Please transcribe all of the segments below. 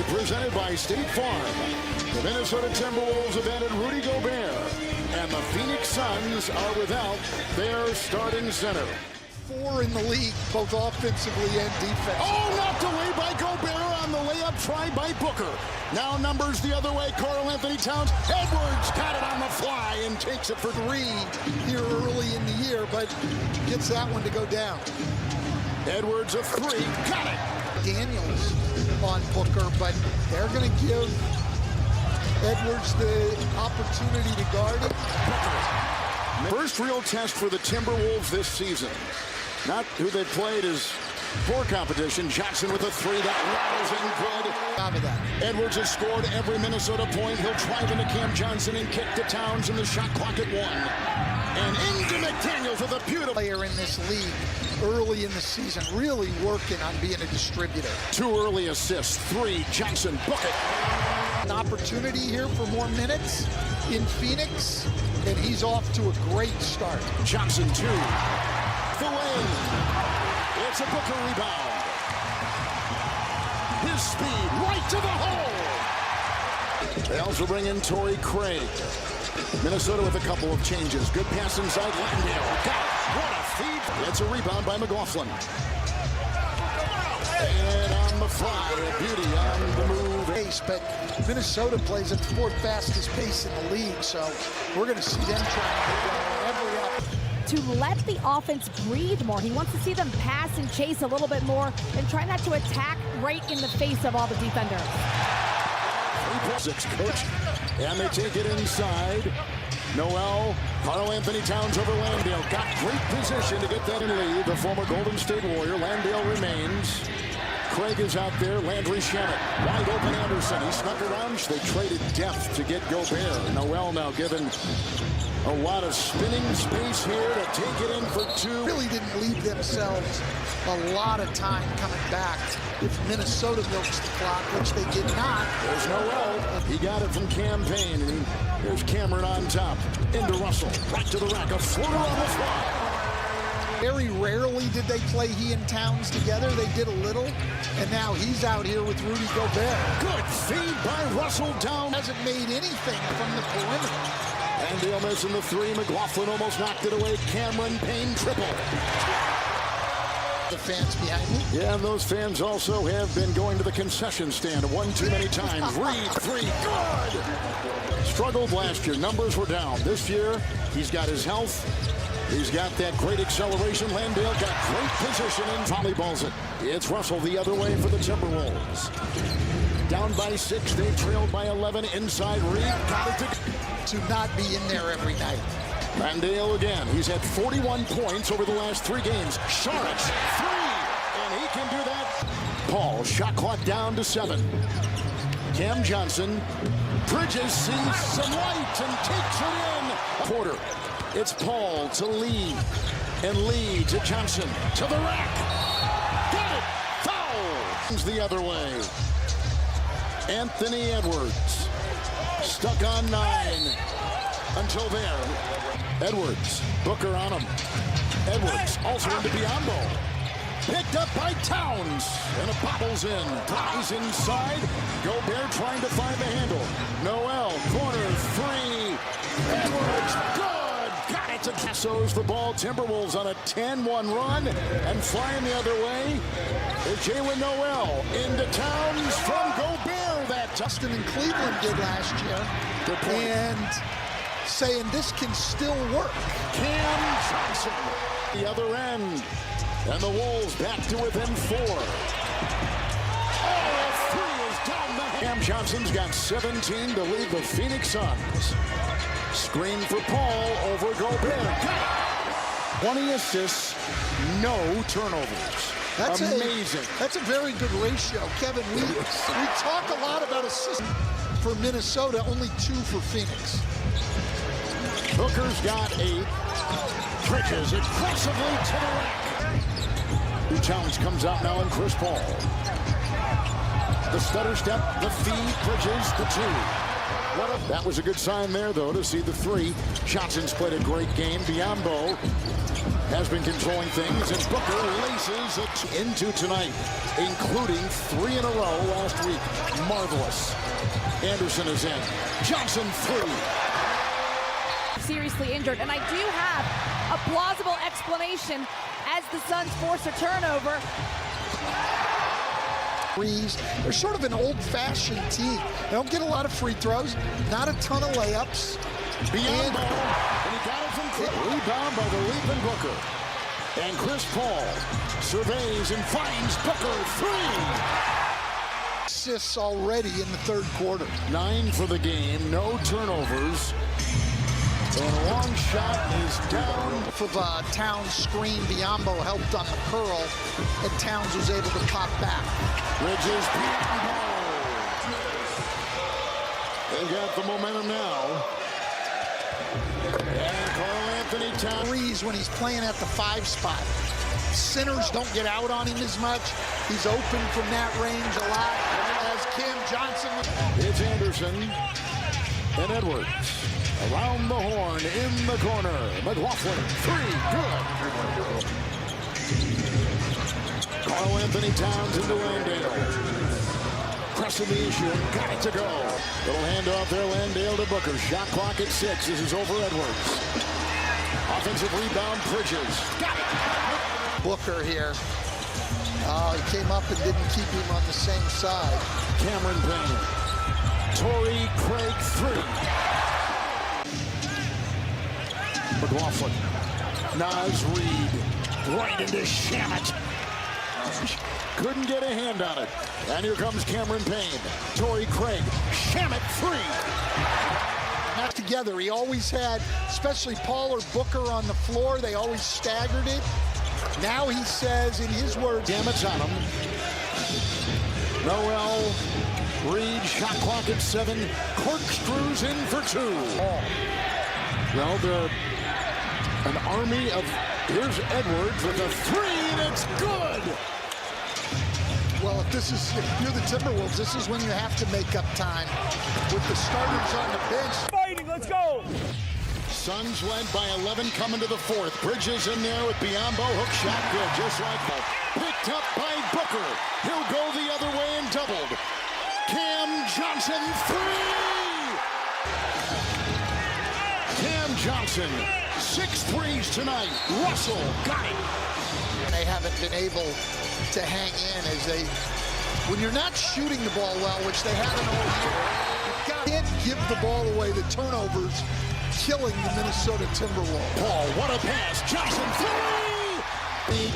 presented by State Farm. The Minnesota Timberwolves have added Rudy Gobert, and the Phoenix Suns are without their starting center. 4 in the league, both offensively and defensively. Oh, knocked away by Gobert on the layup try by Booker. Now numbers the other way. Karl-Anthony Towns. Edwards got it on the fly and takes it for 3 here early in the year, but gets that one to go down. Edwards a 3. Got it. Daniels on Booker, but they're going to give Edwards the opportunity to guard it. First real test for the Timberwolves this season. Not who they played as poor competition. Johnson with a 3 that rattles in good. Top of that. Edwards has scored every Minnesota point. He'll drive into Cam Johnson and kick to Towns, and the shot clock at 1. And into McDaniels with a beautiful player in this league early in the season, really working on being a distributor. 2 early assists. 3, Johnson, book it. An opportunity here for more minutes in Phoenix, and he's off to a great start. Johnson 2. The lane. It's a Booker rebound. His speed right to the hole. They also bring in Torrey Craig. Minnesota with a couple of changes. Good pass inside. Landale. Got it. What a feed. It's a rebound by McLaughlin. And on the fly, a beauty on the move. But Minnesota plays at the 4th fastest pace in the league, so we're going to see them trying to go every up. To let the offense breathe more. He wants to see them pass and chase a little bit more and try not to attack right in the face of all the defenders. 3-6 coach. And they take it inside. Noel, Karl-Anthony Towns over Landale. Got great position to get that in lead. The former Golden State Warrior. Landale remains. Craig is out there. Landry Shamet. Wide open Anderson. He snuck around. They traded depth to get Gobert. Noel now given a lot of spinning space here to take it in for 2. Really didn't leave themselves a lot of time coming back if Minnesota milks the clock, which they did not. There's Noel. He got it from Campaign. And there's Cameron on top. Into Russell. Right to the rack. A floater on the fly. Very rarely did they play he and Towns together. They did a little, and now he's out here with Rudy Gobert. Good feed by Russell down. Hasn't made anything from the perimeter. And Dale missing the 3. McLaughlin almost knocked it away. Cameron Payne triple. The fans behind me. Yeah, and those fans also have been going to the concession stand one too many times. Reed 3, good. Struggled last year. Numbers were down. This year, he's got his health. He's got that great acceleration. Landale got great position and volleyballs it. It's Russell the other way for the Timberwolves. Down by 6, they trailed by 11. Inside Reed got it to not be in there every night. Landale again. He's had 41 points over the last 3 games. Saric 3, and he can do that. Paul, shot clock down to 7. Cam Johnson. Bridges sees some light and takes it in. Porter. It's Paul to Lee, and Lee to Johnson, to the rack. Got it! Foul! The other way. Anthony Edwards, stuck on 9 until there. Edwards, Booker on him. Edwards also into Biombo. Picked up by Towns, and it bobbles in. Ties inside. Gobert trying to find the handle. Noel, corner 3. Edwards, good! Got it to Cassos the ball. Timberwolves on a 10-1 run, and flying the other way is Jalen Noel into Towns from Gobert. That Justin in Cleveland did last year. Good point. And saying this can still work. Cam Johnson, the other end, and the Wolves back to within 4. Oh, a 3 is down the. Cam Johnson's got 17 to lead the Phoenix Suns. Screen for Paul over Gobert. 20 assists, no turnovers. That's amazing. That's a very good ratio, Kevin. We talk a lot about assists for Minnesota, only 2 for Phoenix. Booker's got 8. Bridges aggressively to the rack. Towns comes out now, and Chris Paul. The stutter step, the feed, Bridges, the 2. That was a good sign there, though, to see the 3. Johnson's played a great game. Biombo has been controlling things, and Booker laces it into tonight, including 3 in a row last week. Marvelous. Anderson is in. Johnson 3. Seriously injured, and I do have a plausible explanation as the Suns force a turnover. They're sort of an old-fashioned team. They don't get a lot of free throws, not a ton of layups. Beyond ball, and he got it from Chris. Rebound by the leaping Booker. And Chris Paul surveys and finds Booker 3. Assists already in the third quarter. 9 for the game, no turnovers. And a long shot is down. For the Towns screen, Biyombo helped on the curl, and Towns was able to pop back. Bridges, Biyombo. They've got the momentum now. And Karl-Anthony Towns. Threes when he's playing at the 5 spot. Centers don't get out on him as much. He's open from that range a lot. As Cam Johnson. It's Anderson and Edwards. Around the horn, in the corner. McLaughlin, 3, good. Karl-Anthony Towns into Landale. Pressing the issue and got it to go. Little handoff there, Landale to Booker. Shot clock at 6. This is over Edwards. Offensive rebound, Bridges. Got it. Booker here. He came up and didn't keep him on the same side. Cameron Payne. Torrey Craig, 3. McLaughlin. Naz Reid. Right into Shamet. Couldn't get a hand on it. And here comes Cameron Payne. Torrey Craig. Shamet 3. Not together. He always had, especially Paul or Booker on the floor, they always staggered it. Now he says, in his words, damn, it's on him. Noel Reid, shot clock at 7. Corkscrews in for 2. Well, they're an army of, here's Edwards with a 3, and it's good. Well, if you're the Timberwolves, this is when you have to make up time with the starters on the bench. Fighting, let's go. Suns led by 11 coming to the 4th. Bridges in there with Biyombo. Hook shot good, just like that. Picked up by Booker. He'll go the other way and doubled. Cam Johnson, 3! Cam Johnson, 6 threes tonight. Russell got it. They haven't been able to hang in as they, when you're not shooting the ball well, which they haven't all year, you can't give the ball away. The turnovers killing the Minnesota Timberwolves. Paul, what a pass. Johnson, 3!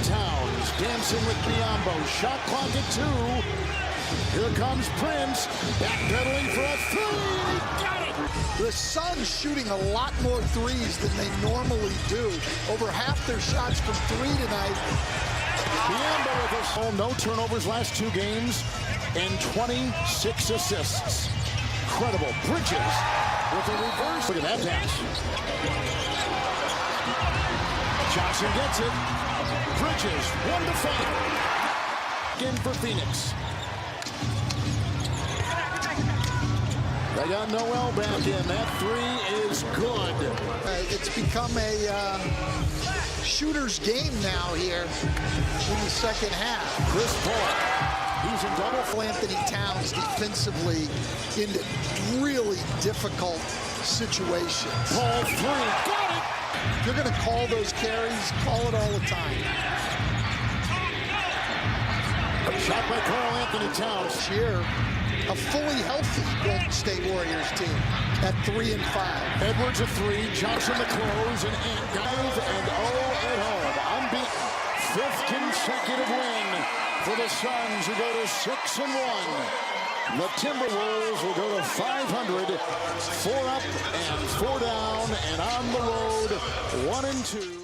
Towns dancing with Biyombo. Shot clock at 2. Here comes Prince. Backpedaling for a 3. Got it! The Suns shooting a lot more threes than they normally do. Over half their shots from 3 tonight. Biyombo with us. Oh, no turnovers last 2 games and 26 assists. Incredible. Bridges with a reverse. Look at that pass. Johnson gets it. Bridges, 1 to 5. In for Phoenix. They got Noel back in. That 3 is good. It's become a shooter's game now here in the second half. Chris Paul, he's in double. Anthony Towns defensively into really difficult situations. Paul 3, got it! If you're going to call those carries, call it all the time. Shot by Karl-Anthony Towns. Here, a fully healthy Golden State Warriors team at 3 and 5. Edwards a 3, Johnson the close, and 5 and 0 at home. Unbeaten. 5th consecutive win for the Suns, who go to 6 and 1. The Timberwolves will go to 500, 4 up and 4 down, and on the road, 1 and 2.